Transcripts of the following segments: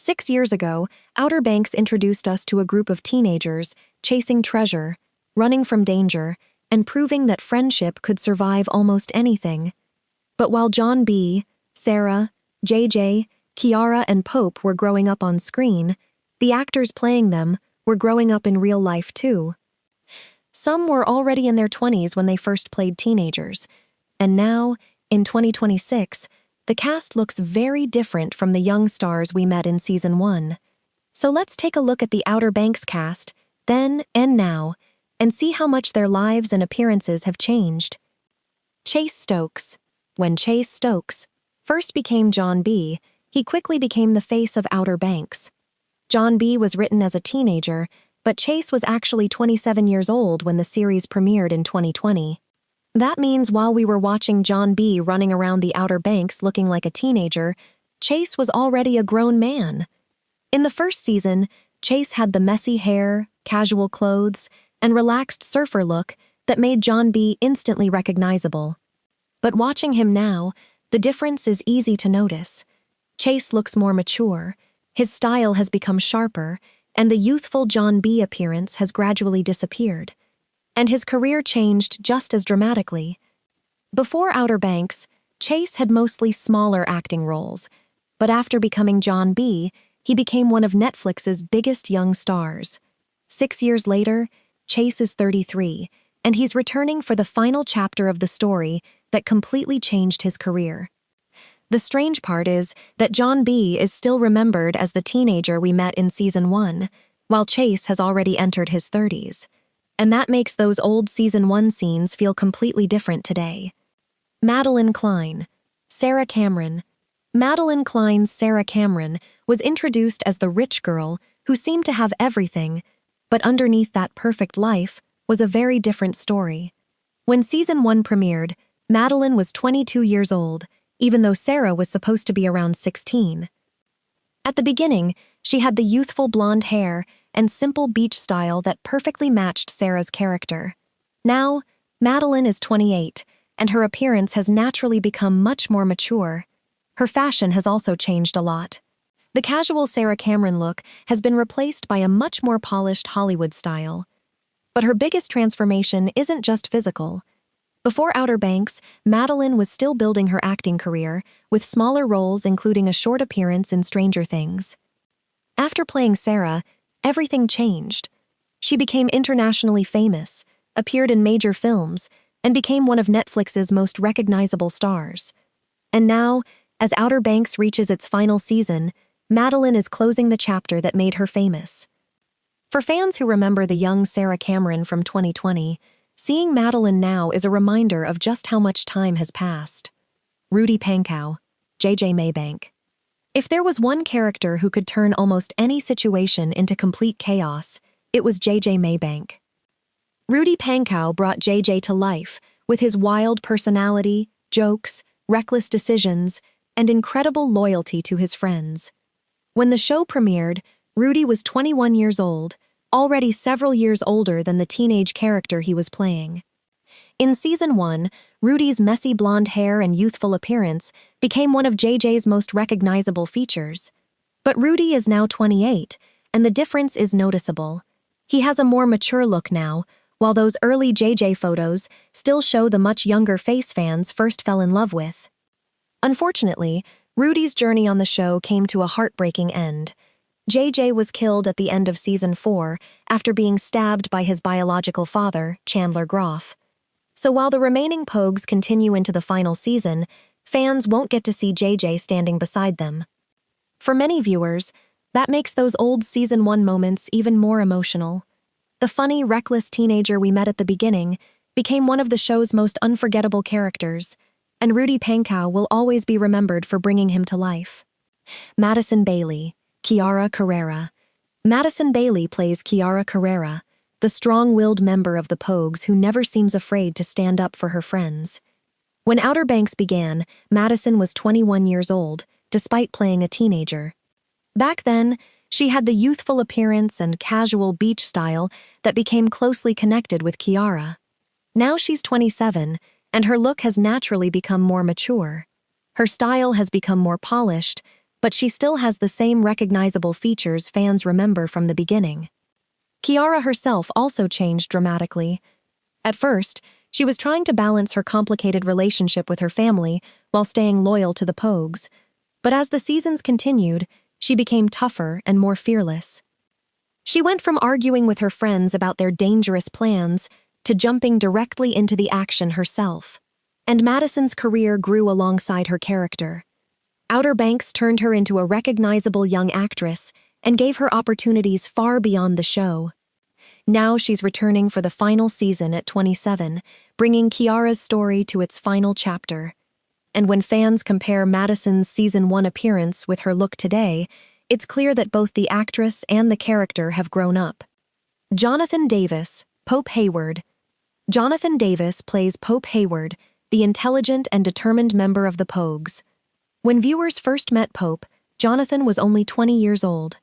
6 years ago, Outer Banks introduced us to a group of teenagers chasing treasure, running from danger, and proving that friendship could survive almost anything. But while John B., Sarah, JJ, Kiara, and Pope were growing up on screen, the actors playing them were growing up in real life too. Some were already in their 20s when they first played teenagers, and now, in 2026, the cast looks very different from the young stars we met in Season 1. So let's take a look at the Outer Banks cast, then and now, and see how much their lives and appearances have changed. Chase Stokes. When Chase Stokes first became John B., he quickly became the face of Outer Banks. John B. was written as a teenager, but Chase was actually 27 years old when the series premiered in 2020. That means while we were watching John B. running around the Outer Banks looking like a teenager, Chase was already a grown man. In the first season, Chase had the messy hair, casual clothes, and relaxed surfer look that made John B. instantly recognizable. But watching him now, the difference is easy to notice. Chase looks more mature, his style has become sharper, and the youthful John B. appearance has gradually disappeared. And his career changed just as dramatically. Before Outer Banks, Chase had mostly smaller acting roles, but after becoming John B., he became one of Netflix's biggest young stars. 6 years later, Chase is 33, and he's returning for the final chapter of the story that completely changed his career. The strange part is that John B. is still remembered as the teenager we met in Season 1, while Chase has already entered his 30s. And that makes those old Season 1 scenes feel completely different today. Madelyn Cline. Sarah Cameron. Madelyn Cline's Sarah Cameron was introduced as the rich girl who seemed to have everything, but underneath that perfect life was a very different story. When Season 1 premiered, Madelyn was 22 years old, even though Sarah was supposed to be around 16. At the beginning, she had the youthful blonde hair and simple beach style that perfectly matched Sarah's character. Now, Madelyn is 28, and her appearance has naturally become much more mature. Her fashion has also changed a lot. The casual Sarah Cameron look has been replaced by a much more polished Hollywood style. But her biggest transformation isn't just physical. Before Outer Banks, Madelyn was still building her acting career, with smaller roles including a short appearance in Stranger Things. After playing Sarah, everything changed. She became internationally famous, appeared in major films, and became one of Netflix's most recognizable stars. And now, as Outer Banks reaches its final season, Madelyn is closing the chapter that made her famous. For fans who remember the young Sarah Cameron from 2020, seeing Madelyn now is a reminder of just how much time has passed. Rudy Pankow, JJ Maybank. If there was one character who could turn almost any situation into complete chaos, it was JJ Maybank. Rudy Pankow brought JJ to life with his wild personality, jokes, reckless decisions, and incredible loyalty to his friends. When the show premiered, Rudy was 21 years old, already several years older than the teenage character he was playing. In Season 1, Rudy's messy blonde hair and youthful appearance became one of JJ's most recognizable features. But Rudy is now 28, and the difference is noticeable. He has a more mature look now, while those early JJ photos still show the much younger face fans first fell in love with. Unfortunately, Rudy's journey on the show came to a heartbreaking end. JJ was killed at the end of Season 4 after being stabbed by his biological father, Chandler Groff. So while the remaining Pogues continue into the final season, fans won't get to see JJ standing beside them. For many viewers, that makes those old Season 1 moments even more emotional. The funny, reckless teenager we met at the beginning became one of the show's most unforgettable characters, and Rudy Pankow will always be remembered for bringing him to life. Madison Bailey. Kiara Carrera. Madison Bailey plays Kiara Carrera, the strong-willed member of the Pogues who never seems afraid to stand up for her friends. When Outer Banks began, Madison was 21 years old, despite playing a teenager. Back then, she had the youthful appearance and casual beach style that became closely connected with Kiara. Now she's 27, and her look has naturally become more mature. Her style has become more polished, but she still has the same recognizable features fans remember from the beginning. Kiara herself also changed dramatically. At first, she was trying to balance her complicated relationship with her family while staying loyal to the Pogues, but as the seasons continued, she became tougher and more fearless. She went from arguing with her friends about their dangerous plans to jumping directly into the action herself. And Madison's career grew alongside her character. Outer Banks turned her into a recognizable young actress and gave her opportunities far beyond the show. Now she's returning for the final season at 27, bringing Kiara's story to its final chapter. And when fans compare Madison's Season 1 appearance with her look today, it's clear that both the actress and the character have grown up. Jonathan Davis, Pope Hayward. Jonathan Davis plays Pope Hayward, the intelligent and determined member of the Pogues. When viewers first met Pope, Jonathan was only 20 years old.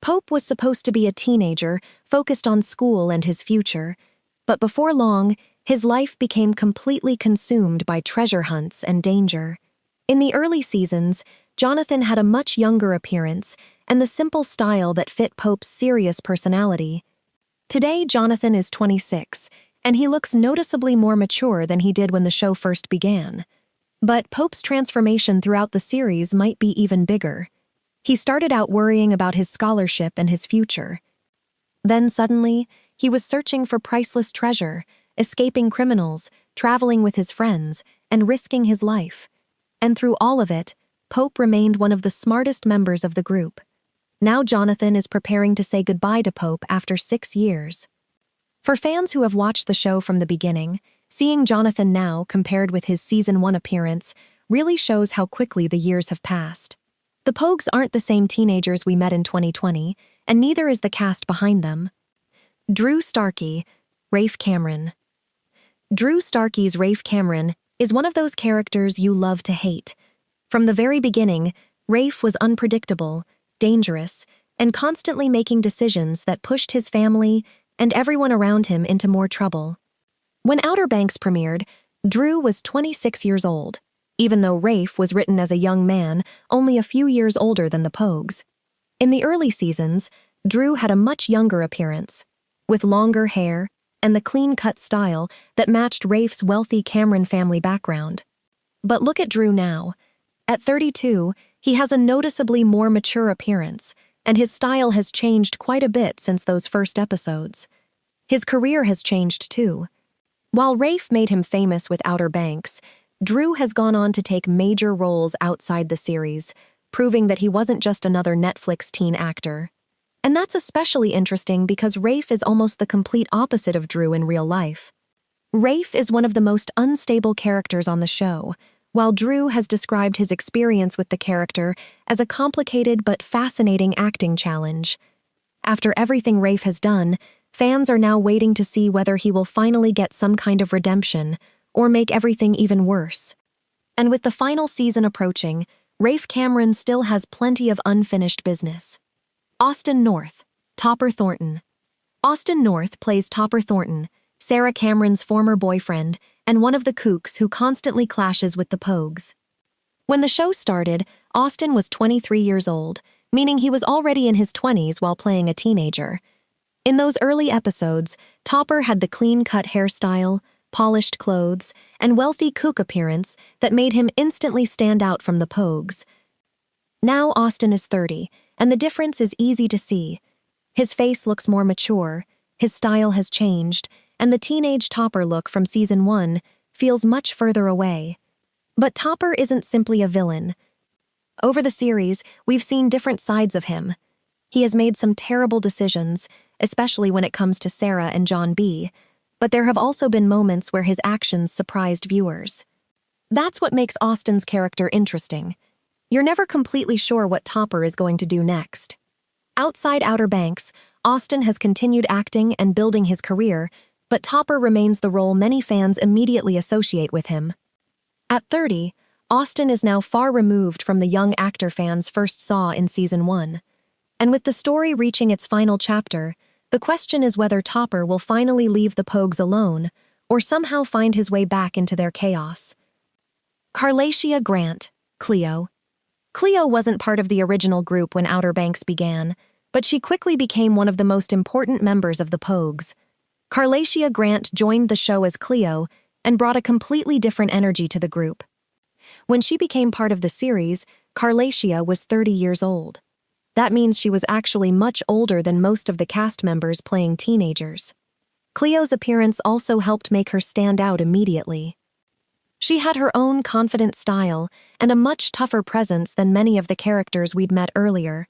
Pope was supposed to be a teenager, focused on school and his future, but before long, his life became completely consumed by treasure hunts and danger. In the early seasons, Jonathan had a much younger appearance and the simple style that fit Pope's serious personality. Today, Jonathan is 26, and he looks noticeably more mature than he did when the show first began. But Pope's transformation throughout the series might be even bigger. He started out worrying about his scholarship and his future. Then suddenly, he was searching for priceless treasure, escaping criminals, traveling with his friends, and risking his life. And through all of it, Pope remained one of the smartest members of the group. Now Jonathan is preparing to say goodbye to Pope after 6 years. For fans who have watched the show from the beginning, seeing Jonathan now compared with his Season 1 appearance really shows how quickly the years have passed. The Pogues aren't the same teenagers we met in 2020, and neither is the cast behind them. Drew Starkey, Rafe Cameron. Drew Starkey's Rafe Cameron is one of those characters you love to hate. From the very beginning, Rafe was unpredictable, dangerous, and constantly making decisions that pushed his family and everyone around him into more trouble. When Outer Banks premiered, Drew was 26 years old, even though Rafe was written as a young man only a few years older than the Pogues. In the early seasons, Drew had a much younger appearance, with longer hair and the clean-cut style that matched Rafe's wealthy Cameron family background. But look at Drew now. At 32, he has a noticeably more mature appearance, and his style has changed quite a bit since those first episodes. His career has changed too. While Rafe made him famous with Outer Banks, Drew has gone on to take major roles outside the series, proving that he wasn't just another Netflix teen actor. And that's especially interesting because Rafe is almost the complete opposite of Drew in real life. Rafe is one of the most unstable characters on the show, while Drew has described his experience with the character as a complicated but fascinating acting challenge. After everything Rafe has done, fans are now waiting to see whether he will finally get some kind of redemption or make everything even worse. And with the final season approaching, Rafe Cameron still has plenty of unfinished business. Austin North, Topper Thornton. Austin North plays Topper Thornton, Sarah Cameron's former boyfriend, and one of the kooks who constantly clashes with the Pogues. When the show started, Austin was 23 years old, meaning he was already in his 20s while playing a teenager. In those early episodes, Topper had the clean-cut hairstyle, polished clothes, and wealthy kook appearance that made him instantly stand out from the Pogues. Now Austin is 30, and the difference is easy to see. His face looks more mature, his style has changed, and the teenage Topper look from Season 1 feels much further away. But Topper isn't simply a villain. Over the series, we've seen different sides of him. He has made some terrible decisions, especially when it comes to Sarah and John B., but there have also been moments where his actions surprised viewers. That's what makes Austin's character interesting. You're never completely sure what Topper is going to do next. Outside Outer Banks, Austin has continued acting and building his career, but Topper remains the role many fans immediately associate with him. At 30, Austin is now far removed from the young actor fans first saw in Season 1. And with the story reaching its final chapter, the question is whether Topper will finally leave the Pogues alone or somehow find his way back into their chaos. Carlacia Grant, Cleo. Cleo wasn't part of the original group when Outer Banks began, but she quickly became one of the most important members of the Pogues. Carlacia Grant joined the show as Cleo and brought a completely different energy to the group. When she became part of the series, Carlacia was 30 years old. That means she was actually much older than most of the cast members playing teenagers. Cleo's appearance also helped make her stand out immediately. She had her own confident style and a much tougher presence than many of the characters we'd met earlier.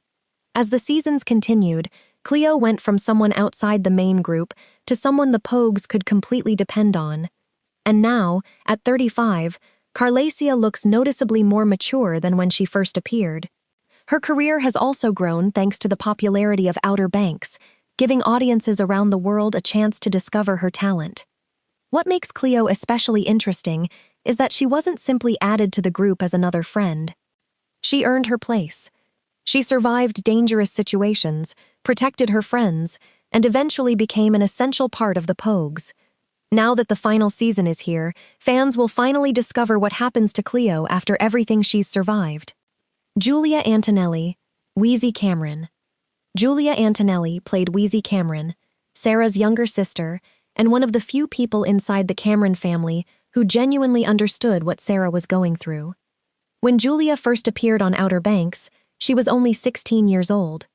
As the seasons continued, Cleo went from someone outside the main group to someone the Pogues could completely depend on. And now, at 35, Carlacia looks noticeably more mature than when she first appeared. Her career has also grown thanks to the popularity of Outer Banks, giving audiences around the world a chance to discover her talent. What makes Cleo especially interesting is that she wasn't simply added to the group as another friend. She earned her place. She survived dangerous situations, protected her friends, and eventually became an essential part of the Pogues. Now that the final season is here, fans will finally discover what happens to Cleo after everything she's survived. Julia Antonelli, Wheezy Cameron. Julia Antonelli played Wheezy Cameron, Sarah's younger sister, and one of the few people inside the Cameron family who genuinely understood what Sarah was going through. When Julia first appeared on Outer Banks, she was only 16 years old.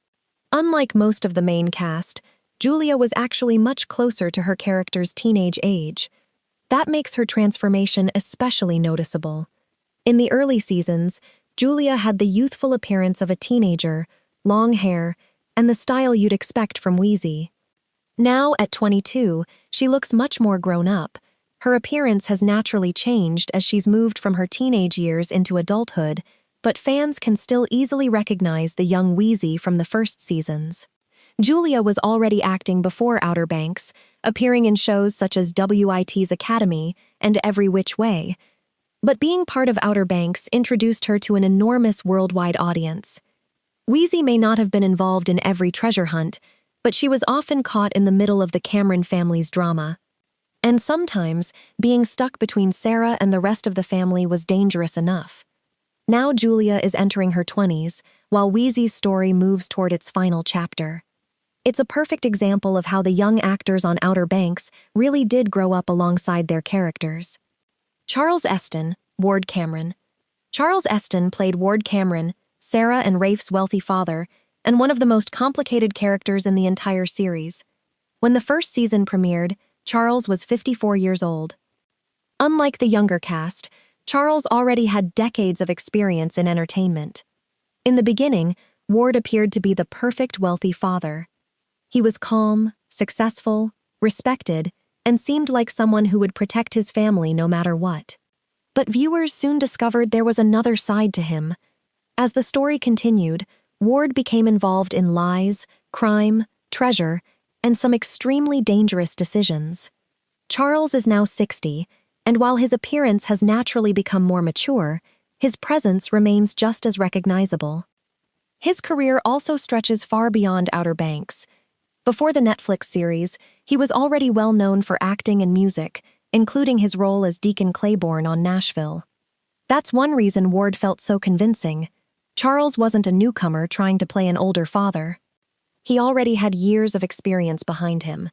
Unlike most of the main cast, Julia was actually much closer to her character's teenage age. That makes her transformation especially noticeable. In the early seasons, Julia had the youthful appearance of a teenager, long hair, and the style you'd expect from Wheezy. Now, at 22, she looks much more grown up. Her appearance has naturally changed as she's moved from her teenage years into adulthood, but fans can still easily recognize the young Wheezy from the first seasons. Julia was already acting before Outer Banks, appearing in shows such as WIT's Academy and Every Which Way. But being part of Outer Banks introduced her to an enormous worldwide audience. Wheezy may not have been involved in every treasure hunt, but she was often caught in the middle of the Cameron family's drama. And sometimes, being stuck between Sarah and the rest of the family was dangerous enough. Now Julia is entering her 20s, while Wheezy's story moves toward its final chapter. It's a perfect example of how the young actors on Outer Banks really did grow up alongside their characters. Charles Eston, Ward Cameron. Charles Eston played Ward Cameron, Sarah and Rafe's wealthy father, and one of the most complicated characters in the entire series. When the first season premiered, Charles was 54 years old. Unlike the younger cast, Charles already had decades of experience in entertainment. In the beginning, Ward appeared to be the perfect wealthy father. He was calm, successful, respected, and seemed like someone who would protect his family no matter what. But viewers soon discovered there was another side to him. As the story continued, Ward became involved in lies, crime, treasure, and some extremely dangerous decisions. Charles is now 60, and while his appearance has naturally become more mature, his presence remains just as recognizable. His career also stretches far beyond Outer Banks. Before the Netflix series, he was already well known for acting and music, including his role as Deacon Claiborne on Nashville. That's one reason Ward felt so convincing. Charles wasn't a newcomer trying to play an older father. He already had years of experience behind him.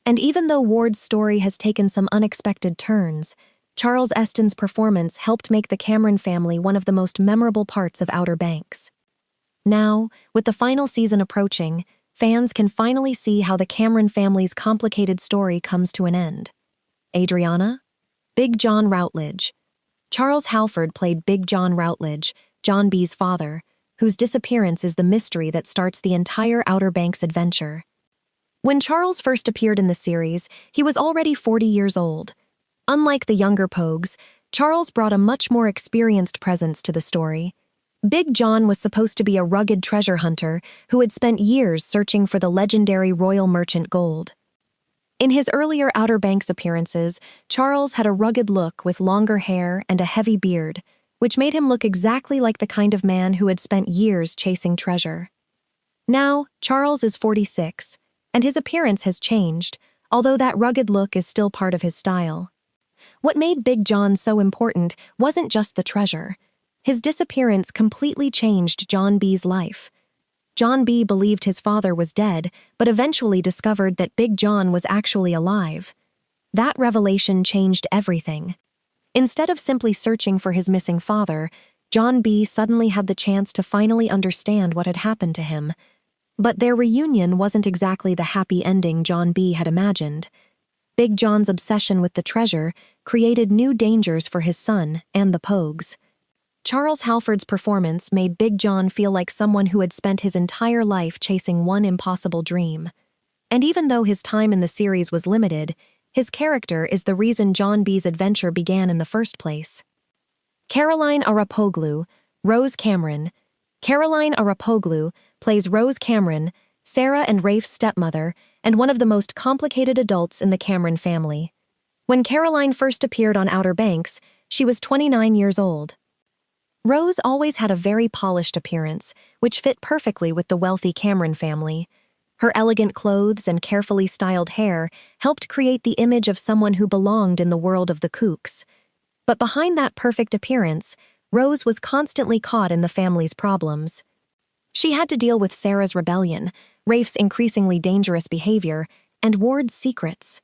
And even though Ward's story has taken some unexpected turns, Charles Eston's performance helped make the Cameron family one of the most memorable parts of Outer Banks. Now, with the final season approaching, fans can finally see how the Cameron family's complicated story comes to an end. Adriana? Big John Routledge. Charles Halford played Big John Routledge, John B.'s father, whose disappearance is the mystery that starts the entire Outer Banks adventure. When Charles first appeared in the series, he was already 40 years old. Unlike the younger Pogues, Charles brought a much more experienced presence to the story. Big John was supposed to be a rugged treasure hunter who had spent years searching for the legendary Royal Merchant gold. In his earlier Outer Banks appearances, Charles had a rugged look with longer hair and a heavy beard, which made him look exactly like the kind of man who had spent years chasing treasure. Now, Charles is 46, and his appearance has changed, although that rugged look is still part of his style. What made Big John so important wasn't just the treasure. His disappearance completely changed John B.'s life. John B. believed his father was dead, but eventually discovered that Big John was actually alive. That revelation changed everything. Instead of simply searching for his missing father, John B. suddenly had the chance to finally understand what had happened to him. But their reunion wasn't exactly the happy ending John B. had imagined. Big John's obsession with the treasure created new dangers for his son and the Pogues. Charles Halford's performance made Big John feel like someone who had spent his entire life chasing one impossible dream. And even though his time in the series was limited, his character is the reason John B.'s adventure began in the first place. Caroline Arapoglu, Rose Cameron. Caroline Arapoglu plays Rose Cameron, Sarah and Rafe's stepmother, and one of the most complicated adults in the Cameron family. When Caroline first appeared on Outer Banks, she was 29 years old. Rose always had a very polished appearance, which fit perfectly with the wealthy Cameron family. Her elegant clothes and carefully styled hair helped create the image of someone who belonged in the world of the Kooks. But behind that perfect appearance, Rose was constantly caught in the family's problems. She had to deal with Sarah's rebellion, Rafe's increasingly dangerous behavior, and Ward's secrets.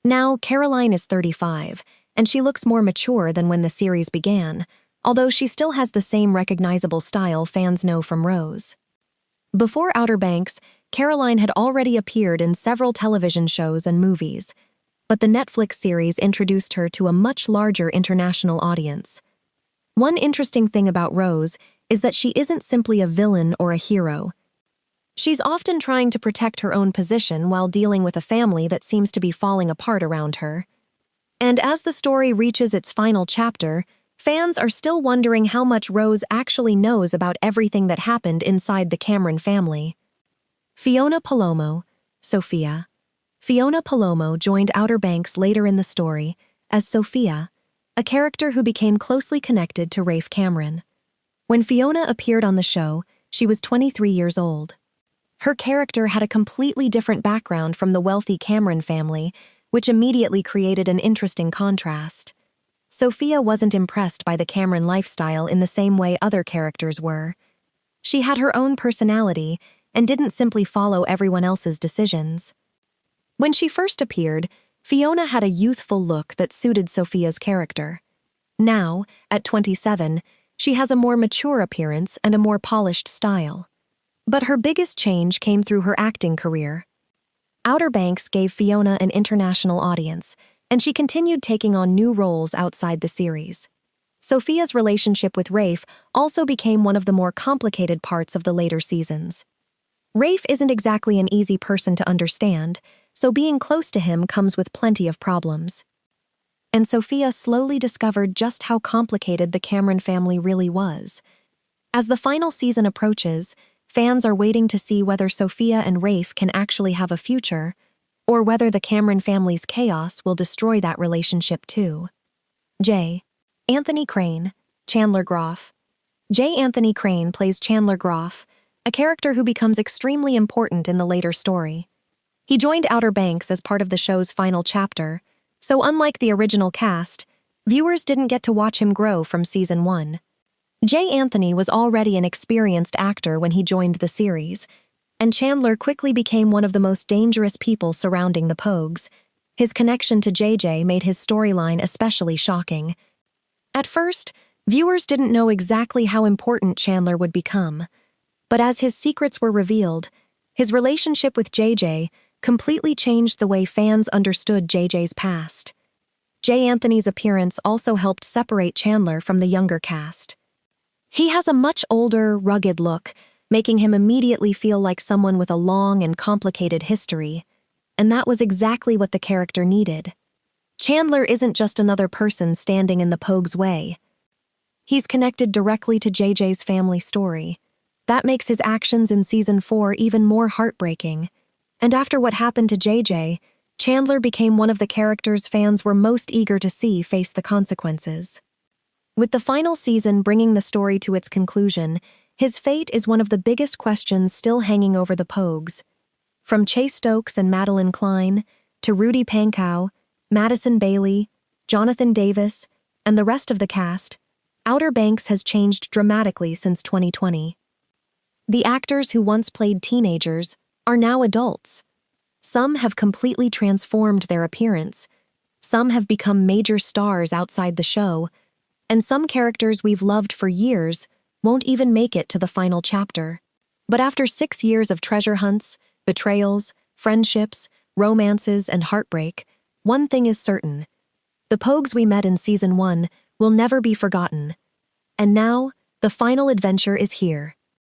Now, Caroline is 35, and she looks more mature than when the series began, although she still has the same recognizable style fans know from Rose. Before Outer Banks, Caroline had already appeared in several television shows and movies, but the Netflix series introduced her to a much larger international audience. One interesting thing about Rose is that she isn't simply a villain or a hero. She's often trying to protect her own position while dealing with a family that seems to be falling apart around her. And as the story reaches its final chapter, fans are still wondering how much Rose actually knows about everything that happened inside the Cameron family. Fiona Palomo, Sophia. Fiona Palomo joined Outer Banks later in the story as Sophia, a character who became closely connected to Rafe Cameron. When Fiona appeared on the show, she was 23 years old. Her character had a completely different background from the wealthy Cameron family, which immediately created an interesting contrast. Sophia wasn't impressed by the Cameron lifestyle in the same way other characters were. She had her own personality and didn't simply follow everyone else's decisions. When she first appeared, Fiona had a youthful look that suited Sophia's character. Now, at 27, she has a more mature appearance and a more polished style. But her biggest change came through her acting career. Outer Banks gave Fiona an international audience, and she continued taking on new roles outside the series. Sophia's relationship with Rafe also became one of the more complicated parts of the later seasons. Rafe isn't exactly an easy person to understand, so being close to him comes with plenty of problems. And Sophia slowly discovered just how complicated the Cameron family really was. As the final season approaches, fans are waiting to see whether Sophia and Rafe can actually have a future, or whether the Cameron family's chaos will destroy that relationship too. J. Anthony Crane, Chandler Groff. J. Anthony Crane plays Chandler Groff, a character who becomes extremely important in the later story. He joined Outer Banks as part of the show's final chapter, so unlike the original cast, viewers didn't get to watch him grow from season 1. J. Anthony was already an experienced actor when he joined the series, and Chandler quickly became one of the most dangerous people surrounding the Pogues. His connection to JJ made his storyline especially shocking. At first, viewers didn't know exactly how important Chandler would become, but as his secrets were revealed, his relationship with JJ completely changed the way fans understood JJ's past. J. Anthony's appearance also helped separate Chandler from the younger cast. He has a much older, rugged look, making him immediately feel like someone with a long and complicated history, and that was exactly what the character needed. Chandler isn't just another person standing in the Pogues' way. He's connected directly to JJ's family story. That makes his actions in Season 4 even more heartbreaking. And after what happened to JJ, Chandler became one of the characters fans were most eager to see face the consequences. With the final season bringing the story to its conclusion, his fate is one of the biggest questions still hanging over the Pogues. From Chase Stokes and Madelyn Cline, to Rudy Pankow, Madison Bailey, Jonathan Davis, and the rest of the cast, Outer Banks has changed dramatically since 2020. The actors who once played teenagers are now adults. Some have completely transformed their appearance, some have become major stars outside the show, and some characters we've loved for years won't even make it to the final chapter. But after 6 years of treasure hunts, betrayals, friendships, romances, and heartbreak, one thing is certain. The Pogues we met in Season 1 will never be forgotten. And now, the final adventure is here.